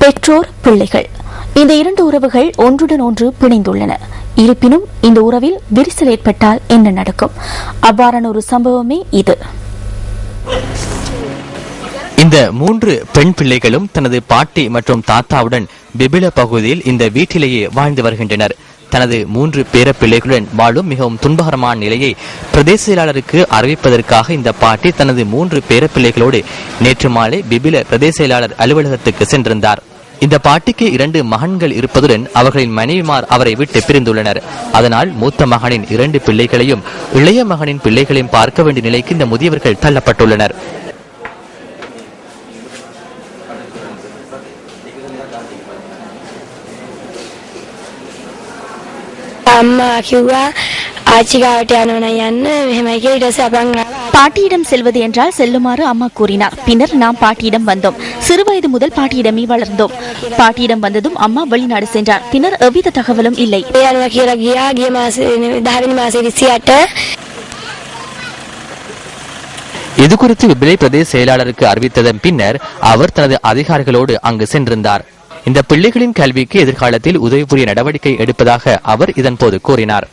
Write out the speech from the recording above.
பெற்றோர் பிள்ளைகள் இந்த இரண்டு உறவுகள் ஒன்றுடன் ஒன்று பிணைந்துள்ளன. இருப்பினும் இந்த உறவில் விரிசல் ஏற்பட்டால் என்ன நடக்கும்? அவ்வாறான ஒரு சம்பவமே இது. இந்த 3 பெண் பிள்ளைகளும் தனது பாட்டி மற்றும் தாத்தாவுடன் பிபில பகுதியில் இந்த வீட்டிலேயே வாழ்ந்து வருகின்றனர். தனது 3 பேர பிள்ளைகளுடன் வாழும் மிகவும் துன்பகரமான நிலையை பிரதேச செயலாளருக்கு அறிவிப்பதற்காக இந்த பாட்டி தனது 3 பேர பிள்ளைகளோடு நேற்று மாலை பிபில பிரதேச செயலாளர் அலுவலகத்துக்கு சென்றிருந்தார். இந்த பாட்டிக்கு 2 மகன்கள் இருப்பதுடன் அவர்களின் மனைவிமார் அவரை விட்டு பிரிந்துள்ளனர். அதனால் மூத்த மகனின் 2 பிள்ளைகளையும் இளைய மகனின் பிள்ளைகளையும் பார்க்க வேண்டிய நிலைக்கு இந்த முதியவர்கள் தள்ளப்பட்டுள்ளனர். பாட்டியிடம் செல்வது என்றால் செல்லுமாறு அம்மா கூறினார். பின்னர் நாம் பாட்டியிடம் வந்தோம். சிறுவயது முதல் பாட்டியிடமே வளர்ந்தோம். பாட்டியிடம் வந்ததும் அம்மா வெளிநாடு சென்றார். பின்னர் எவ்வித தகவலும் இல்லை. இதுகுறித்து விபிலை பிரதேச செயலாளருக்கு அறிவித்ததன் பின்னர் அவர் தனது அதிகாரிகளோடு அங்கு சென்றிருந்தார். இந்த பிள்ளைகளின் கல்விக்கு எதிர்காலத்தில் உதவி புரிய நடவடிக்கை எடுப்பதாக அவர் இதன் போது கூறினார்.